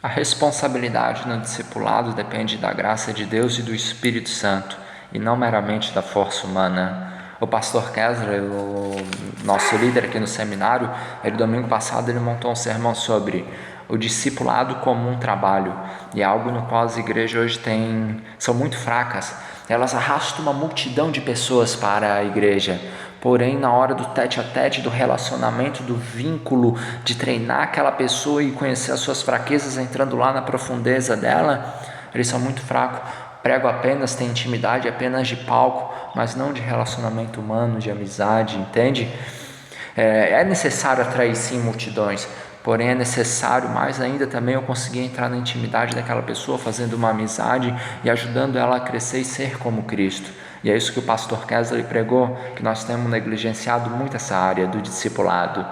A responsabilidade no discipulado depende da graça de Deus e do Espírito Santo, e não meramente da força humana. O pastor Kessler, o nosso líder aqui no seminário, domingo passado ele montou um sermão sobre o discipulado como um trabalho, e é algo no qual as igrejas hoje são muito fracas. Elas arrastam uma multidão de pessoas para a igreja, porém na hora do tete-a-tete, do relacionamento, do vínculo, de treinar aquela pessoa e conhecer as suas fraquezas, entrando lá na profundeza dela, eles são muito fracos. Prego apenas, tem intimidade apenas de palco, mas não de relacionamento humano, de amizade, entende? É necessário atrair sim multidões, porém é necessário mais ainda também eu conseguir entrar na intimidade daquela pessoa, fazendo uma amizade e ajudando ela a crescer e ser como Cristo. E é isso que o pastor Kessler pregou, que nós temos negligenciado muito essa área do discipulado.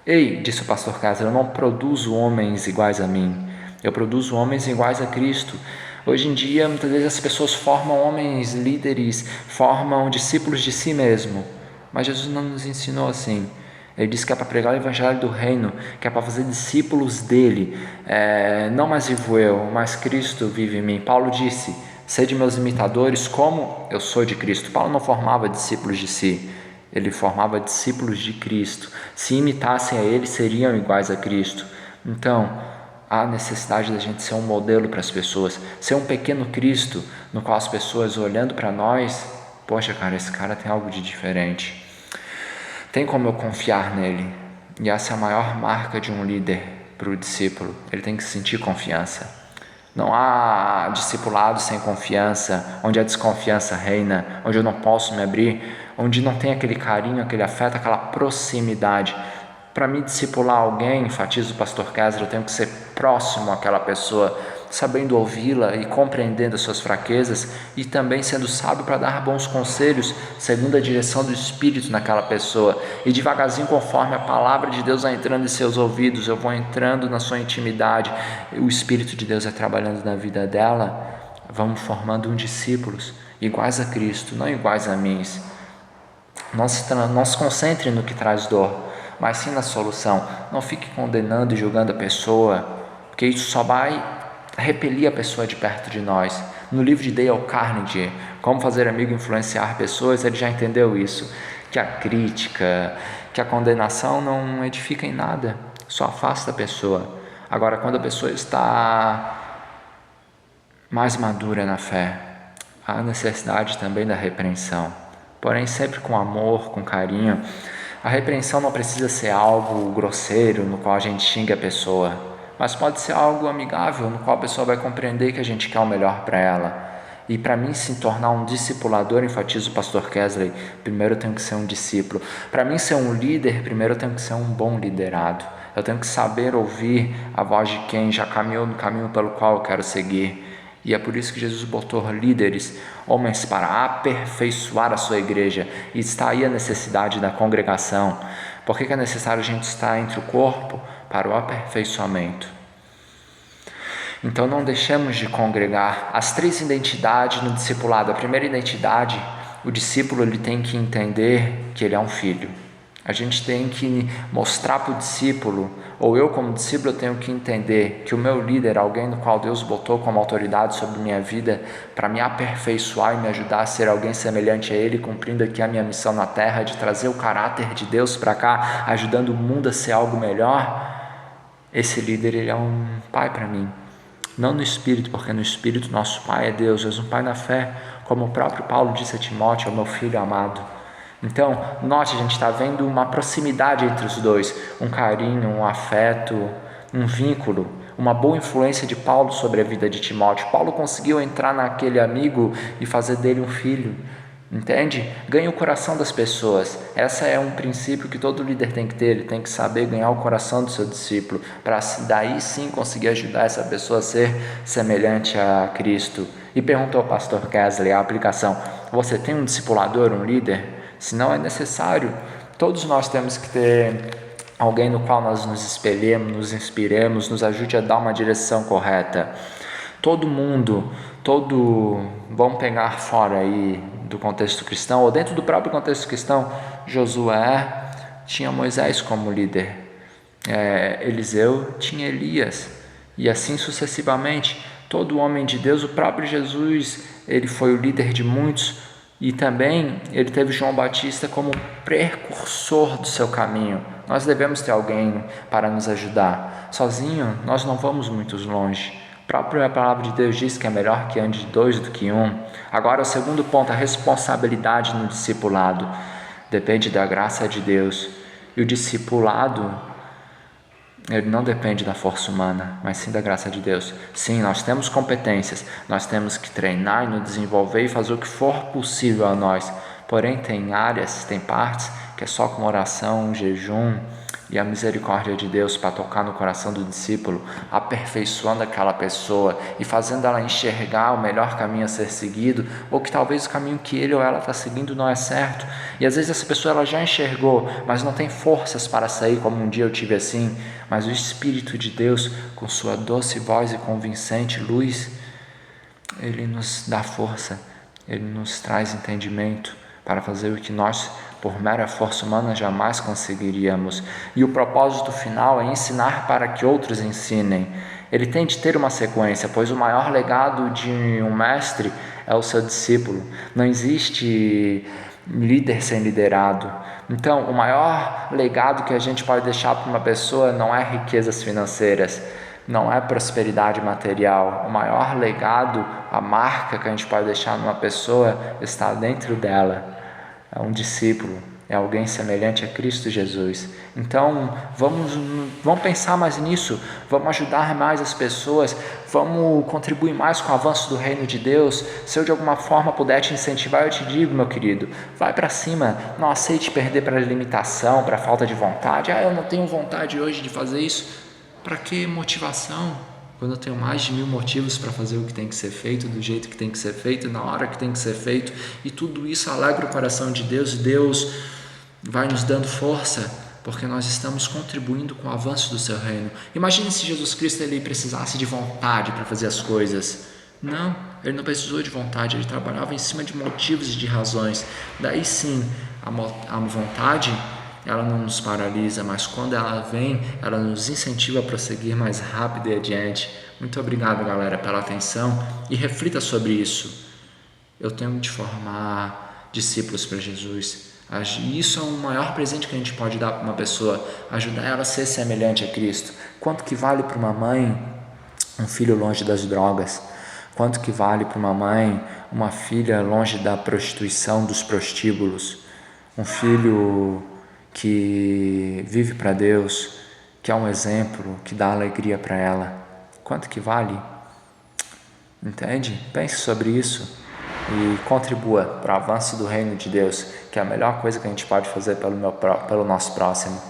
Ei, disse o pastor Kessler, eu não produzo homens iguais a mim, eu produzo homens iguais a Cristo. Hoje em dia, muitas vezes as pessoas formam homens líderes, formam discípulos de si mesmo, mas Jesus não nos ensinou assim. Ele disse que é para pregar o evangelho do reino, que é para fazer discípulos dele. Não mais vivo eu, mas Cristo vive em mim. Paulo disse, sede meus imitadores como eu sou de Cristo. Paulo não formava discípulos de si, ele formava discípulos de Cristo. Se imitassem a ele, seriam iguais a Cristo. Então, há necessidade da gente ser um modelo para as pessoas, ser um pequeno Cristo, no qual as pessoas olhando para nós, poxa cara, esse cara tem algo de diferente. Tem como eu confiar nele? E essa é a maior marca de um líder para o discípulo, ele tem que sentir confiança. Não há discipulado sem confiança, onde a desconfiança reina, onde eu não posso me abrir, onde não tem aquele carinho, aquele afeto, aquela proximidade. Para me discipular alguém, enfatiza o pastor Kessler, eu tenho que ser próximo àquela pessoa, sabendo ouvi-la e compreendendo as suas fraquezas e também sendo sábio para dar bons conselhos, segundo a direção do Espírito naquela pessoa. E devagarzinho, conforme a palavra de Deus vai entrando em seus ouvidos, eu vou entrando na sua intimidade, o Espírito de Deus é trabalhando na vida dela, vamos formando discípulos iguais a Cristo, não iguais a mim. Não se concentre no que traz dor, mas sim na solução. Não fique condenando e julgando a pessoa, porque isso só vai repelir a pessoa de perto de nós. No livro de Dale Carnegie, Como Fazer Amigo e Influenciar Pessoas, ele já entendeu isso, que a crítica, que a condenação não edifica em nada, só afasta a pessoa. Agora, quando a pessoa está mais madura na fé, há necessidade também da repreensão, porém sempre com amor, com carinho. A repreensão não precisa ser algo grosseiro, no qual a gente xinga a pessoa, mas pode ser algo amigável, no qual a pessoa vai compreender que a gente quer o melhor para ela. E para mim se tornar um discipulador, enfatiza o pastor Kessler, primeiro eu tenho que ser um discípulo. Para mim ser um líder, primeiro eu tenho que ser um bom liderado. Eu tenho que saber ouvir a voz de quem já caminhou no caminho pelo qual eu quero seguir. E é por isso que Jesus botou líderes, homens para aperfeiçoar a sua igreja. E está aí a necessidade da congregação. Por que é necessário a gente estar entre o corpo? Para o aperfeiçoamento. Então não deixemos de congregar. As 3 identidades no discipulado. A primeira identidade, o discípulo ele tem que entender que ele é um filho. A gente tem que mostrar para o discípulo, ou eu como discípulo eu tenho que entender que o meu líder, alguém no qual Deus botou como autoridade sobre minha vida, para me aperfeiçoar e me ajudar a ser alguém semelhante a Ele, cumprindo aqui a minha missão na terra, de trazer o caráter de Deus para cá, ajudando o mundo a ser algo melhor. Esse líder, ele é um pai para mim, não no Espírito, porque no Espírito nosso pai é Deus, mas um pai na fé, como o próprio Paulo disse a Timóteo, é o meu filho amado. Então, note, a gente está vendo uma proximidade entre os dois, um carinho, um afeto, um vínculo, uma boa influência de Paulo sobre a vida de Timóteo. Paulo conseguiu entrar naquele amigo e fazer dele um filho, entende? Ganha o coração das pessoas. Esse é um princípio que todo líder tem que ter, ele tem que saber ganhar o coração do seu discípulo, para daí sim conseguir ajudar essa pessoa a ser semelhante a Cristo. E perguntou ao pastor Kessler a aplicação: você tem um discipulador, um líder? Se não é necessário, todos nós temos que ter alguém no qual nós nos espelhemos, nos inspiremos, nos ajude a dar uma direção correta. Todo mundo, vamos pegar fora aí do contexto cristão, ou dentro do próprio contexto cristão, Josué tinha Moisés como líder, Eliseu tinha Elias, E assim sucessivamente. Todo homem de Deus, o próprio Jesus, ele foi o líder de muitos, e também ele teve João Batista como precursor do seu caminho. Nós devemos ter alguém para nos ajudar. Sozinho, nós não vamos muito longe. A própria palavra de Deus diz que é melhor que ande dois do que um. Agora, o segundo ponto, a responsabilidade no discipulado. Depende da graça de Deus. E o discipulado, ele não depende da força humana, mas sim da graça de Deus. Sim, nós temos competências, nós temos que treinar e nos desenvolver e fazer o que for possível a nós. Porém, tem áreas, tem partes que é só com oração, jejum e a misericórdia de Deus para tocar no coração do discípulo, aperfeiçoando aquela pessoa e fazendo ela enxergar o melhor caminho a ser seguido, ou que talvez o caminho que ele ou ela está seguindo não é certo. E às vezes essa pessoa ela já enxergou, mas não tem forças para sair, como um dia eu tive assim. Mas o Espírito de Deus, com sua doce voz e convincente luz, ele nos dá força, ele nos traz entendimento para fazer o que nós, por mera força humana, jamais conseguiríamos. E o propósito final é ensinar para que outros ensinem. Ele tem de ter uma sequência, pois o maior legado de um mestre é o seu discípulo. Não existe líder sem liderado. Então, o maior legado que a gente pode deixar para uma pessoa não é riquezas financeiras, não é prosperidade material. O maior legado, a marca que a gente pode deixar numa pessoa está dentro dela. É um discípulo, é alguém semelhante a Cristo Jesus. Então, vamos pensar mais nisso, vamos ajudar mais as pessoas, vamos contribuir mais com o avanço do reino de Deus. Se eu de alguma forma puder te incentivar, eu te digo, meu querido, vai para cima, não aceite perder para limitação, para falta de vontade. Eu não tenho vontade hoje de fazer isso. Para que motivação? Quando eu tenho mais de 1000 motivos para fazer o que tem que ser feito, do jeito que tem que ser feito, na hora que tem que ser feito, e tudo isso alegra o coração de Deus, e Deus vai nos dando força, porque nós estamos contribuindo com o avanço do seu reino. Imagine se Jesus Cristo ele precisasse de vontade para fazer as coisas. Não, ele não precisou de vontade, ele trabalhava em cima de motivos e de razões. Daí sim, a vontade, ela não nos paralisa, mas quando ela vem, ela nos incentiva a prosseguir mais rápido e adiante. Muito obrigado, galera, pela atenção, e reflita sobre isso. Eu tenho de formar discípulos para Jesus. Isso é o maior presente que a gente pode dar para uma pessoa, ajudar ela a ser semelhante a Cristo. Quanto que vale para uma mãe um filho longe das drogas? Quanto que vale para uma mãe uma filha longe da prostituição, dos prostíbulos? Um filho que vive para Deus, que é um exemplo, que dá alegria para ela. Quanto que vale? Entende? Pense sobre isso e contribua para o avanço do reino de Deus, que é a melhor coisa que a gente pode fazer pelo nosso próximo.